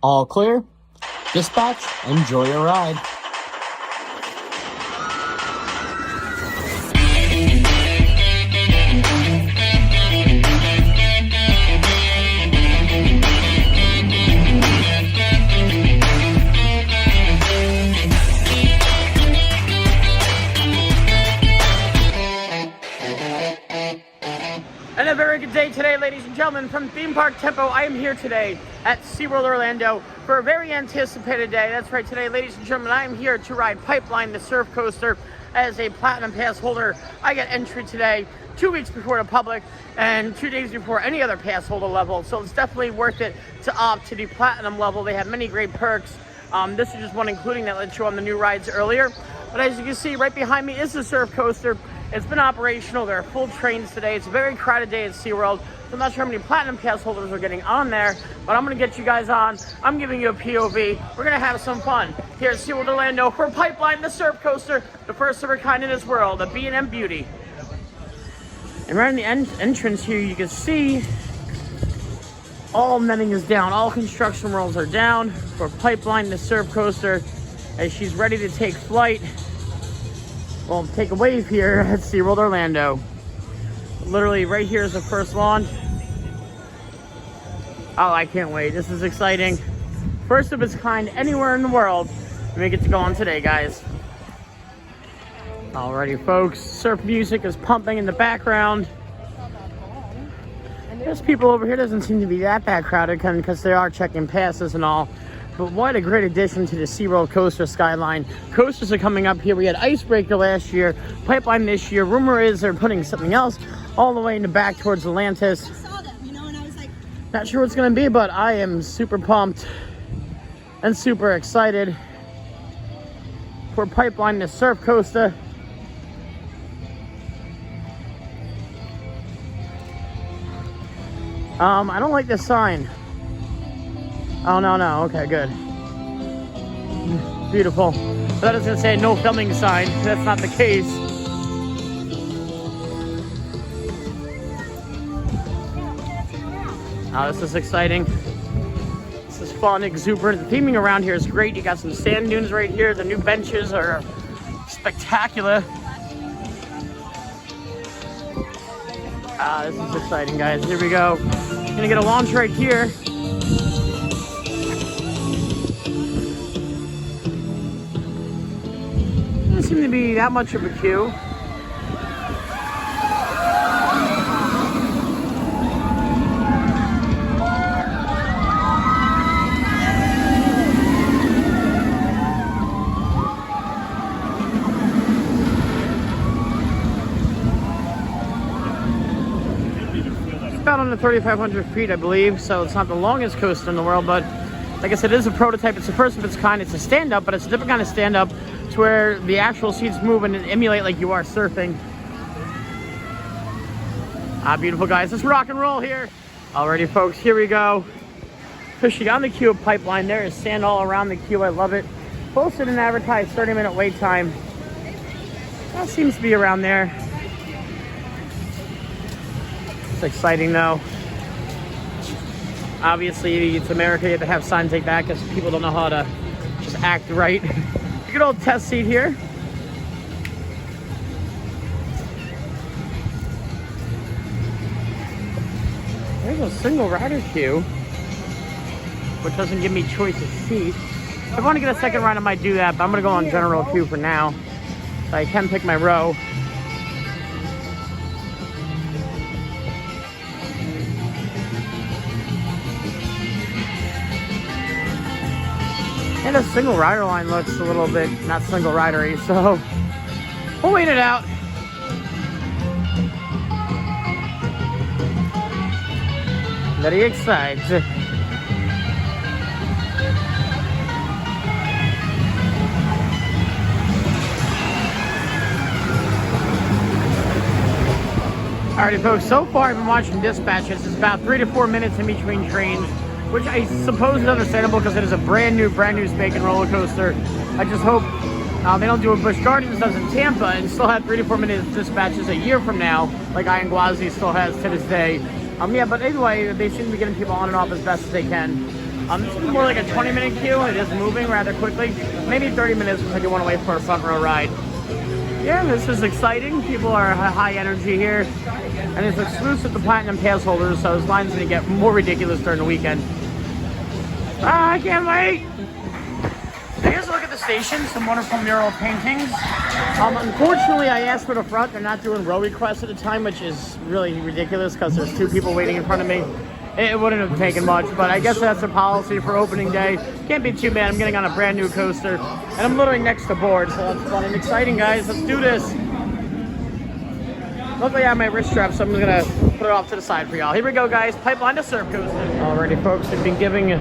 All clear. Dispatch, enjoy your ride. And a very good day today, ladies and gentlemen. From Theme Park Tempo, I am here today at SeaWorld Orlando for a very anticipated day. That's right, today, ladies and gentlemen, I am here to ride Pipeline, the surf coaster. As a Platinum Pass holder, I get entry today, 2 weeks before the public, and 2 days before any other pass holder level. So it's definitely worth it to opt to the Platinum level. They have many great perks. This is just one including that lets you on the new rides earlier. But as you can see, right behind me is the surf coaster. It's been operational. There are full trains today. It's a very crowded day at SeaWorld. So I'm not sure how many Platinum Pass holders are getting on there, but I'm going to get you guys on. I'm giving you a POV. We're going to have some fun here at SeaWorld Orlando for Pipeline, the surf coaster, the first of her kind in this world, a B&M beauty. And right in the entrance here, you can see all netting is down. All construction rolls are down for Pipeline, the surf coaster, as she's ready to take flight. Well, take a wave here at SeaWorld Orlando. Literally right here is the first launch. Oh, I can't wait. This is exciting. First of its kind anywhere in the world. We get to go on today, guys. Alrighty, folks. Surf music is pumping in the background. There's people over here. Doesn't seem to be that bad crowded because they are checking passes and all. But what a great addition to the SeaWorld coaster skyline. Coasters are coming up here. We had Icebreaker last year, Pipeline this year. Rumor is they're putting something else all the way in the back towards Atlantis. I saw them, you know, and I was like, not sure what it's going to be, but I am super pumped and super excited for Pipeline, the surf coaster. I don't like this sign. Oh, no. Okay, good. Beautiful. I thought it was going to say no filming sign. That's not the case. Oh, this is exciting. This is fun, exuberant. The theming around here is great. You got some sand dunes right here. The new benches are spectacular. Ah, this is exciting, guys. Here we go. Gonna get a launch right here. Doesn't seem to be that much of a queue. About under 3,500 feet, I believe, so it's not the longest coaster in the world, but like I said, it is a prototype. It's the first of its kind. It's a stand-up, but it's a different kind of stand-up. It's where the actual seats move and emulate like you are surfing. Ah, beautiful, guys. Let's rock and roll here. Alrighty, folks, here we go. Pushing on the queue of Pipeline. There is sand all around the queue. I love it. Posted and advertised 30-minute wait time. That seems to be around there. It's exciting, though. Obviously, it's America. You have to have signs like that because people don't know how to just act right. Good old test seat here. There's a single rider queue, which doesn't give me choice of seat. If I want to get a second ride, I might do that, but I'm going to go on general queue for now. So I can pick my row. And the single rider line looks a little bit not single ridery, so we'll wait it out. Very excited. Alrighty, folks, so far I've been watching dispatches. It's about 3 to 4 minutes in between trains, which I suppose is understandable because it is a brand new spanking roller coaster. I just hope they don't do what Busch Gardens does in Tampa and still have 3 to 4 minute dispatches a year from now, like Iron Gwazi still has to this day. Yeah, but anyway, they seem to be getting people on and off as best as they can. This is more like a 20-minute queue. It is moving rather quickly. Maybe 30 minutes if you want to wait for a front row ride. Yeah, this is exciting. People are high energy here. And it's exclusive to Platinum Pass holders, so those lines are going to get more ridiculous during the weekend. I can't wait! Here's a look at the station. Some wonderful mural paintings. Unfortunately, I asked for the front. They're not doing row requests at the time, which is really ridiculous because there's 2 people waiting in front of me. It wouldn't have taken much, but I guess that's the policy for opening day. Can't be too bad. I'm getting on a brand new coaster, and I'm literally next to board, so that's fun and exciting, guys. Let's do this. Luckily, I have my wrist strap, so I'm just gonna put it off to the side for y'all. Here we go, guys. Pipeline to surf coaster. Alrighty, folks. We've been giving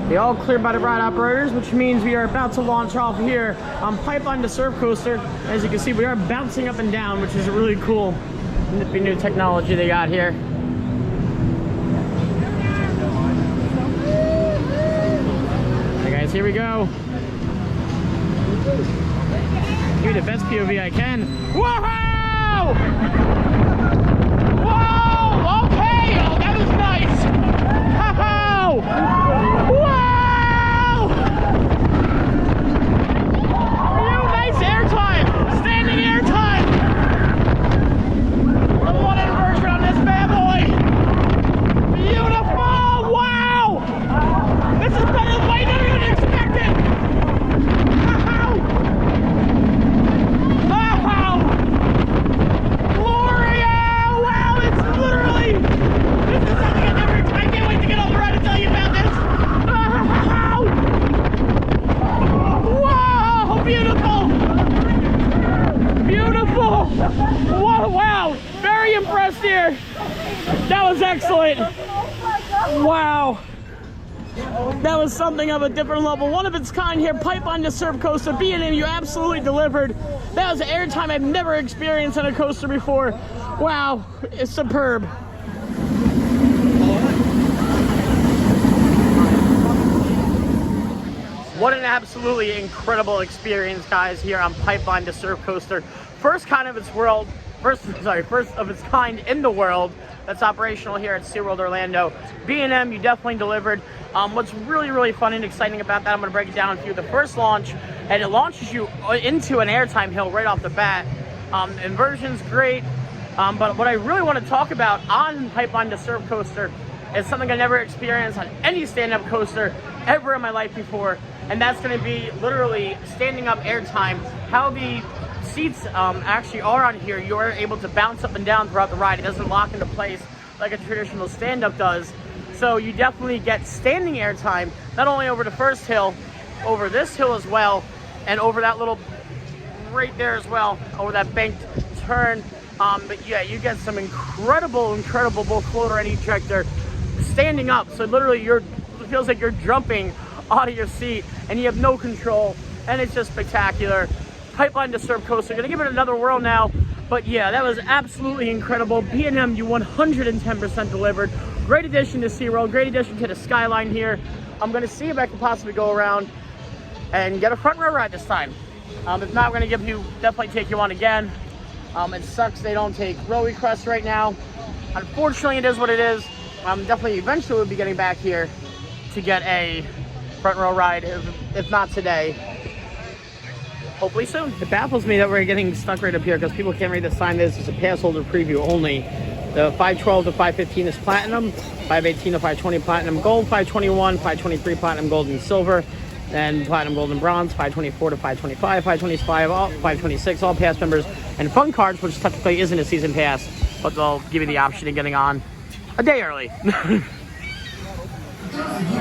the all clear by the ride operators, which means we are about to launch off here on Pipeline to surf coaster. As you can see, we are bouncing up and down, which is really cool. Nippy new technology they got here. Here we go. Give me the best POV I can. Whoa! Whoa! Okay! Oh, that was nice! Whoa! Whoa! Nice airtime! Standing airtime! Level 1 inversion on this bad boy! Beautiful! Wow! This is better than I never even expected! Wow! Gloria! Wow, it's literally... This is something I can't wait to get on the ride and tell you about this! Wow! Whoa! Beautiful! Beautiful! Whoa, wow! Very impressed here! That was excellent! Wow! That was something of a different level. One of its kind here, Pipeline to surf coaster. B&M, you absolutely delivered. That was airtime I've never experienced on a coaster before. Wow, it's superb. What an absolutely incredible experience, guys, here on Pipeline to surf coaster. First of its kind in the world that's operational here at SeaWorld Orlando. B&M, you definitely delivered. What's really fun and exciting about that, I'm gonna break it down for you. The first launch, and it launches you into an airtime hill right off the bat. Inversion's great, but what I really want to talk about on Pipeline to surf coaster is something I never experienced on any stand-up coaster ever in my life before, and that's gonna be literally standing up airtime. How the seats actually are on here, you're able to bounce up and down throughout the ride. It doesn't lock into place like a traditional stand-up does. So you definitely get standing airtime, not only over the first hill, over this hill as well, and over that little right there as well, over that banked turn. But yeah, you get some incredible both floater and ejector standing up. So literally it feels like you're jumping out of your seat and you have no control, and it's just spectacular. Pipeline to surf coaster, gonna give it another whirl now. But yeah, that was absolutely incredible. B&M, you 110% delivered. Great addition to SeaWorld, great addition to the skyline here. I'm gonna see if I can possibly go around and get a front row ride this time. If not, we're gonna definitely take you on again. It sucks they don't take row requests right now. Unfortunately, it is what it is. Definitely eventually we'll be getting back here to get a front row ride, if not today. Hopefully soon. It baffles me that we're getting stuck right up here because people can't read the sign. This is a pass holder preview only. The 512 to 515 is platinum, 518 to 520 platinum gold, 521, 523 platinum gold and silver, then platinum gold and bronze, 524 to 525, 526 all pass members, and fun cards, which technically isn't a season pass, but they'll give you the option of getting on a day early.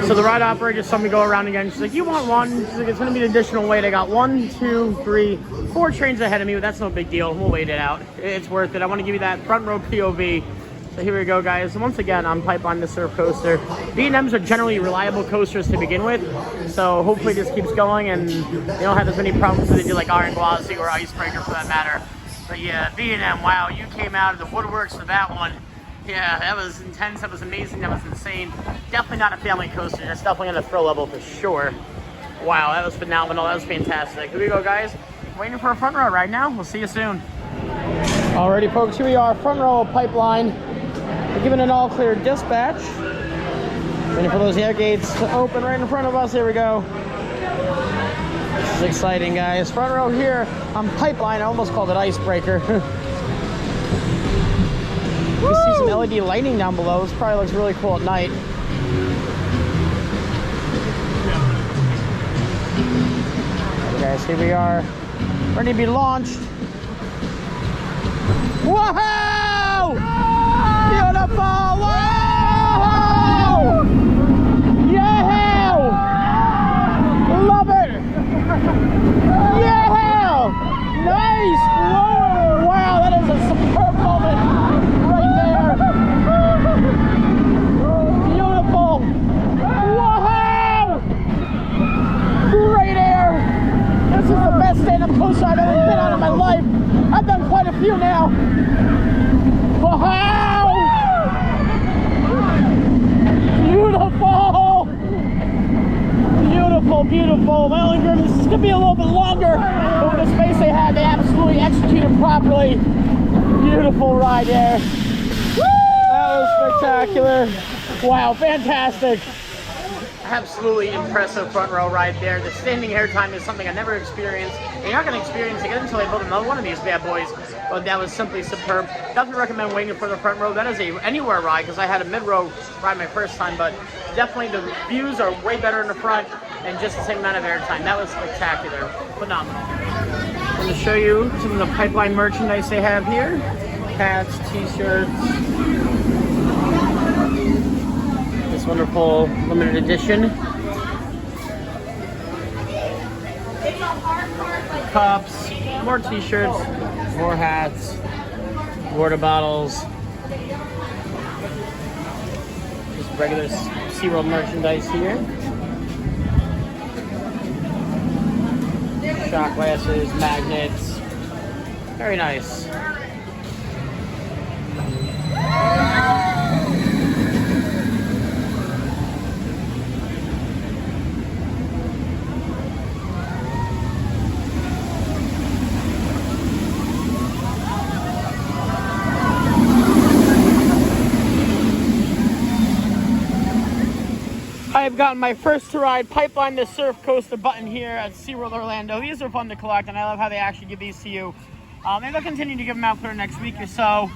So the ride operator saw me go around again. She's like, you want one? She's like, it's gonna be an additional wait. I got 1, 2, 3, 4 trains ahead of me, but that's no big deal. We'll wait it out. It's worth it. I want to give you that front row POV. So here we go, guys. Once again, on Pipeline to surf coaster. B&Ms are generally reliable coasters to begin with, so hopefully this keeps going and they don't have as many problems as they do like Iron Gwazi or Icebreaker for that matter. But yeah, B&M, wow, you came out of the woodworks for that one. Yeah, that was intense, that was amazing, that was insane. Definitely not a family coaster, that's definitely on the thrill level for sure. Wow, that was phenomenal, that was fantastic. Here we go, guys. Waiting for a front row right now. We'll see you soon. Alrighty, folks, here we are, front row of Pipeline. We're giving an all clear dispatch. Waiting for those air gates to open right in front of us. Here we go. This is exciting, guys. Front row here on Pipeline. I almost called it Icebreaker. You see some LED lighting down below. This probably looks really cool at night. Okay, guys, here we are. Ready to be launched. Whoa! Beautiful! Whoa! Yeah! Love it! Yeah! Nice! Whoa! Wow, that is a superb moment right there. Beautiful! Whoa! Great air! This is the best stand-up coaster I've ever been on in my life. I've done quite a few now. Wow! Beautiful! Beautiful, beautiful. My only dream is this is going to be a little bit longer, but with the space they had, they absolutely executed properly. Beautiful ride there. That was spectacular. Wow, fantastic. Absolutely impressive front row ride there. The standing airtime is something I never experienced. And you're not going to experience it until they build another one of these bad boys. But that was simply superb. Definitely recommend waiting for the front row. That is a anywhere ride because I had a mid-row ride my first time. But definitely the views are way better in the front and just the same amount of airtime. That was spectacular. Phenomenal. I'm going to show you some of the Pipeline merchandise they have here. Hats, t-shirts. This wonderful limited edition. Cups, more t-shirts, more hats, water bottles. Just regular SeaWorld merchandise here. Shot glasses, magnets. Very nice. I have gotten my first to ride Pipeline the Surf Coaster button here at SeaWorld Orlando. These are fun to collect, and I love how they actually give these to you. And they'll continue to give them out for the next week or so,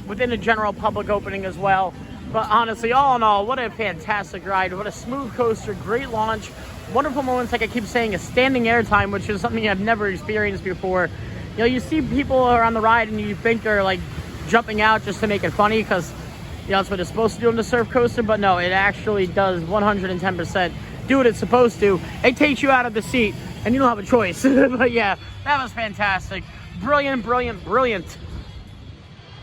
within the general public opening as well. But honestly, all in all, what a fantastic ride. What a smooth coaster, great launch. Wonderful moments, like I keep saying, a standing airtime, which is something I've never experienced before. You know, you see people are on the ride and you think they're like jumping out just to make it funny because that's what it's supposed to do on the surf coaster, but no, it actually does 110% do what it's supposed to. It takes you out of the seat, and you don't have a choice. But yeah, that was fantastic. Brilliant, brilliant, brilliant.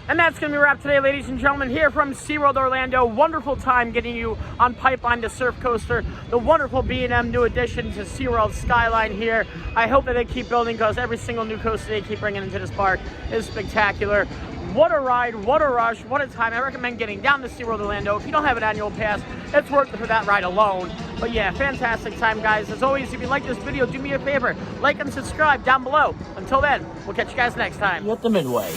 And that's going to be a wrap today, ladies and gentlemen, here from SeaWorld Orlando. Wonderful time getting you on Pipeline the Surf Coaster, the wonderful B&M new addition to SeaWorld Skyline here. I hope that they keep building because every single new coaster they keep bringing into this park is spectacular. What a ride, what a rush, what a time. I recommend getting down to SeaWorld Orlando. If you don't have an annual pass, it's worth it for that ride alone. But yeah, fantastic time, guys. As always, if you like this video, do me a favor. Like and subscribe down below. Until then, we'll catch you guys next time. At the Midway.